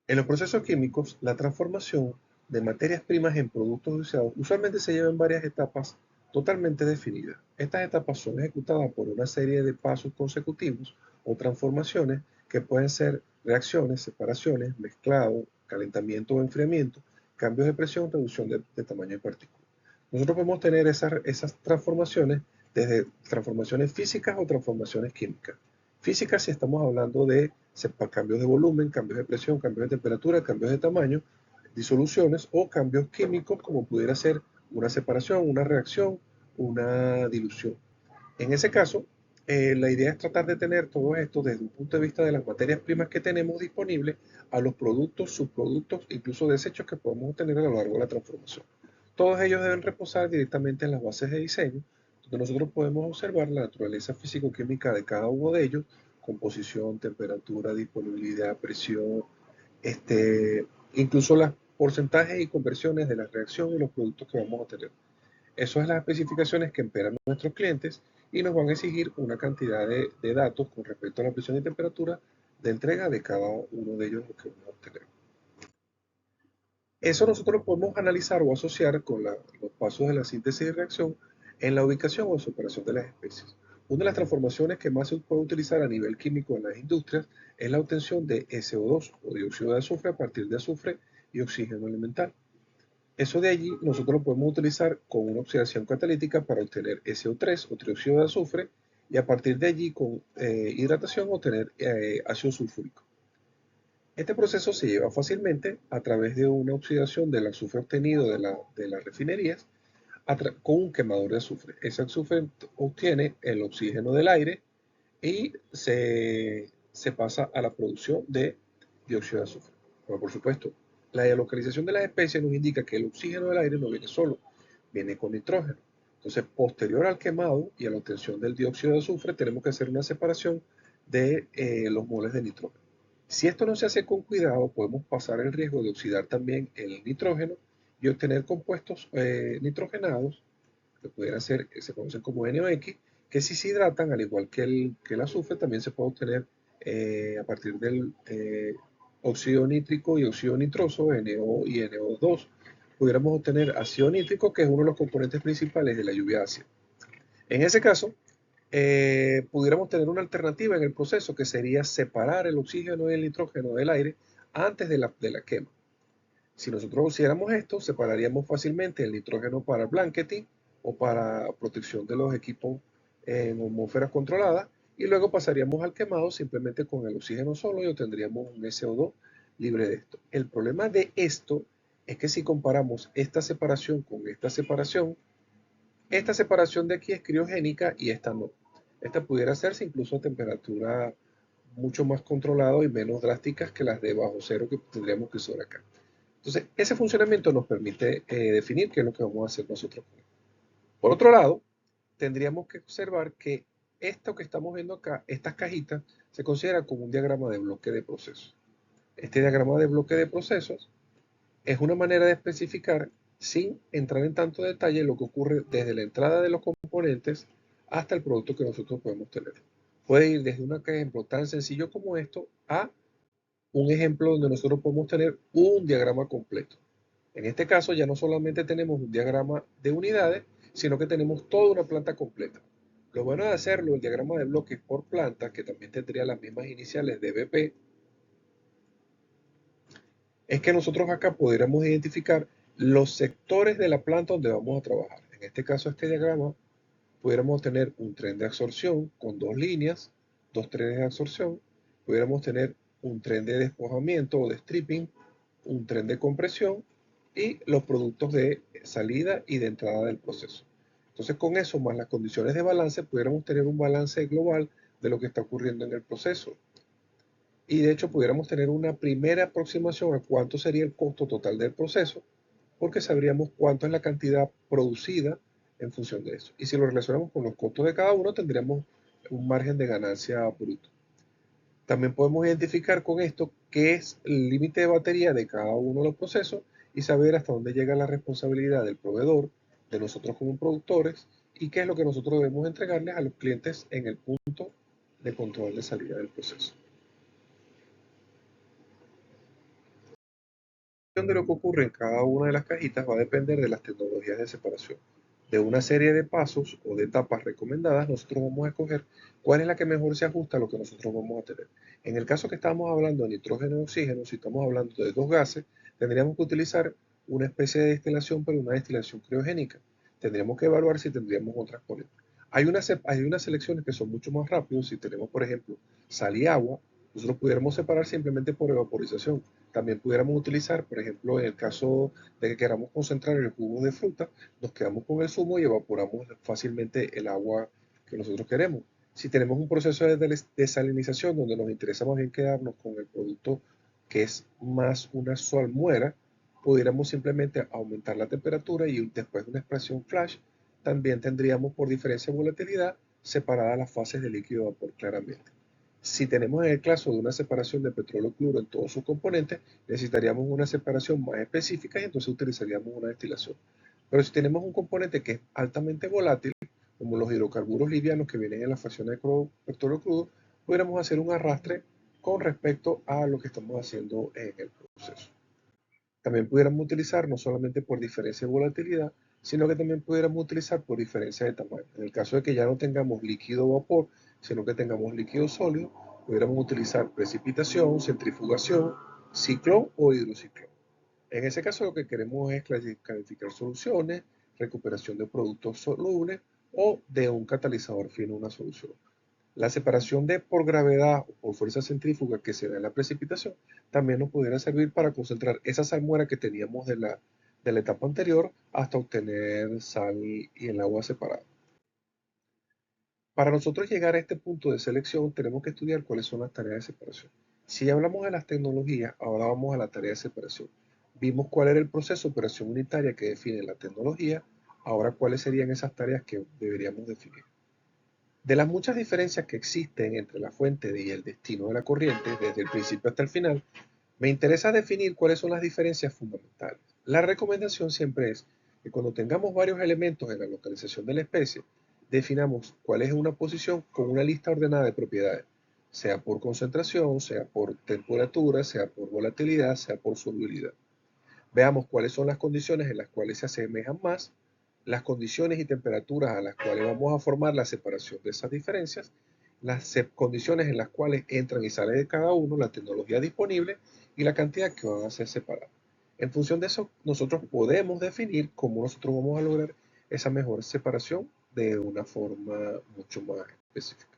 En los procesos químicos, la transformación de materias primas en productos deseados usualmente se lleva en varias etapas totalmente definidas. Estas etapas son ejecutadas por una serie de pasos consecutivos o transformaciones que pueden ser reacciones, separaciones, mezclado, calentamiento o enfriamiento, cambios de presión, reducción de tamaño de partículas. Nosotros podemos tener esas transformaciones desde transformaciones físicas o transformaciones químicas. Físicas si estamos hablando de cambios de volumen, cambios de presión, cambios de temperatura, cambios de tamaño, disoluciones o cambios químicos como pudiera ser una separación, una reacción, una dilución. En ese caso, la idea es tratar de tener todo esto desde un punto de vista de las materias primas que tenemos disponibles a los productos, subproductos, incluso desechos que podemos obtener a lo largo de la transformación. Todos ellos deben reposar directamente en las bases de diseño, donde nosotros podemos observar la naturaleza físico-química de cada uno de ellos, composición, temperatura, disponibilidad, presión, incluso los porcentajes y conversiones de la reacción y los productos que vamos a tener. Eso es las especificaciones que esperan nuestros clientes y nos van a exigir una cantidad de datos con respecto a la presión y temperatura de entrega de cada uno de ellos que vamos a obtener. Eso nosotros lo podemos analizar o asociar con los pasos de la síntesis y reacción en la ubicación o separación de las especies. Una de las transformaciones que más se puede utilizar a nivel químico en las industrias es la obtención de SO2 o dióxido de azufre a partir de azufre y oxígeno elemental. Eso de allí nosotros lo podemos utilizar con una oxidación catalítica para obtener SO3 o trióxido de azufre y a partir de allí con hidratación obtener ácido sulfúrico. Este proceso se lleva fácilmente a través de una oxidación del azufre obtenido de las refinerías con un quemador de azufre. Ese azufre obtiene el oxígeno del aire y se pasa a la producción de dióxido de azufre. Pero por supuesto, la localización de las especies nos indica que el oxígeno del aire no viene solo, viene con nitrógeno. Entonces, posterior al quemado y a la obtención del dióxido de azufre, tenemos que hacer una separación de los moles de nitrógeno. Si esto no se hace con cuidado, podemos pasar el riesgo de oxidar también el nitrógeno y obtener compuestos nitrogenados, que pudieran ser, que se conocen como NOx, que si se hidratan, al igual que el azufre, también se puede obtener a partir del óxido nítrico y óxido nitroso, NO y NO2. Pudiéramos obtener ácido nítrico, que es uno de los componentes principales de la lluvia ácida. En ese caso, pudiéramos tener una alternativa en el proceso que sería separar el oxígeno y el nitrógeno del aire antes de la quema. Si nosotros hiciéramos esto, separaríamos fácilmente el nitrógeno para blanketing o para protección de los equipos en atmósferas controladas y luego pasaríamos al quemado simplemente con el oxígeno solo y obtendríamos un SO2 libre de esto. El problema de esto es que si comparamos esta separación con esta separación de aquí es criogénica y esta no. Esta pudiera hacerse incluso a temperatura mucho más controlada y menos drásticas que las de bajo cero que tendríamos que usar acá. Entonces, ese funcionamiento nos permite definir qué es lo que vamos a hacer nosotros. Por otro lado, tendríamos que observar que esto que estamos viendo acá, estas cajitas, se considera como un diagrama de bloque de procesos. Este diagrama de bloque de procesos es una manera de especificar, sin entrar en tanto detalle, lo que ocurre desde la entrada de los componentes hasta el producto que nosotros podemos tener. Puede ir desde un ejemplo tan sencillo como esto a un ejemplo donde nosotros podemos tener un diagrama completo. En este caso ya no solamente tenemos un diagrama de unidades, sino que tenemos toda una planta completa. Lo bueno de hacerlo, el diagrama de bloques por planta, que también tendría las mismas iniciales de BP, es que nosotros acá pudiéramos identificar los sectores de la planta donde vamos a trabajar. En este caso, este diagrama, pudiéramos tener un tren de absorción con dos líneas, dos trenes de absorción, pudiéramos tener un tren de despojamiento o de stripping, un tren de compresión y los productos de salida y de entrada del proceso. Entonces, con eso, más las condiciones de balance, pudiéramos tener un balance global de lo que está ocurriendo en el proceso. Y de hecho, pudiéramos tener una primera aproximación a cuánto sería el costo total del proceso, porque sabríamos cuánto es la cantidad producida en función de eso. Y si lo relacionamos con los costos de cada uno, tendríamos un margen de ganancia bruto. También podemos identificar con esto qué es el límite de batería de cada uno de los procesos y saber hasta dónde llega la responsabilidad del proveedor, de nosotros como productores, y qué es lo que nosotros debemos entregarles a los clientes en el punto de control de salida del proceso. De lo que ocurre en cada una de las cajitas va a depender de las tecnologías de separación. De una serie de pasos o de etapas recomendadas, nosotros vamos a escoger cuál es la que mejor se ajusta a lo que nosotros vamos a tener. En el caso que estamos hablando de nitrógeno y oxígeno, si estamos hablando de dos gases, tendríamos que utilizar una especie de destilación, pero una destilación criogénica. Tendríamos que evaluar si tendríamos otras por hay unas selecciones que son mucho más rápidas. Si tenemos, por ejemplo, sal y agua, nosotros pudiéramos separar simplemente por evaporización. También pudiéramos utilizar, por ejemplo, en el caso de que queramos concentrar el jugo de fruta, nos quedamos con el zumo y evaporamos fácilmente el agua que nosotros queremos. Si tenemos un proceso de desalinización donde nos interesa más bien quedarnos con el producto que es más una salmuera, pudiéramos simplemente aumentar la temperatura y después de una expresión flash, también tendríamos por diferencia de volatilidad separadas las fases de líquido a vapor claramente. Si tenemos en el caso de una separación de petróleo crudo en todos sus componentes, necesitaríamos una separación más específica y entonces utilizaríamos una destilación. Pero si tenemos un componente que es altamente volátil, como los hidrocarburos livianos que vienen en la fracción de petróleo crudo, pudiéramos hacer un arrastre con respecto a lo que estamos haciendo en el proceso. También pudiéramos utilizar no solamente por diferencia de volatilidad, sino que también pudiéramos utilizar por diferencia de tamaño. En el caso de que ya no tengamos líquido o vapor, sino que tengamos líquido sólido, pudiéramos utilizar precipitación, centrifugación, ciclón o hidrociclón. En ese caso lo que queremos es clasificar soluciones, recuperación de productos solubles o de un catalizador fino una solución. La separación de por gravedad o por fuerza centrífuga que se da en la precipitación también nos pudiera servir para concentrar esa salmuera que teníamos de la etapa anterior hasta obtener sal y el agua separada. Para nosotros llegar a este punto de selección tenemos que estudiar cuáles son las tareas de separación. Si ya hablamos de las tecnologías, ahora vamos a la tarea de separación. Vimos cuál era el proceso de operación unitaria que define la tecnología, ahora cuáles serían esas tareas que deberíamos definir. De las muchas diferencias que existen entre la fuente y el destino de la corriente, desde el principio hasta el final, me interesa definir cuáles son las diferencias fundamentales. La recomendación siempre es que cuando tengamos varios elementos en la localización de la especie, definamos cuál es una posición con una lista ordenada de propiedades, sea por concentración, sea por temperatura, sea por volatilidad, sea por solubilidad. Veamos cuáles son las condiciones en las cuales se asemejan más, las condiciones y temperaturas a las cuales vamos a formar la separación de esas diferencias, las condiciones en las cuales entran y salen de cada uno, la tecnología disponible y la cantidad que van a ser separadas. En función de eso, nosotros podemos definir cómo nosotros vamos a lograr esa mejor separación de una forma mucho más específica.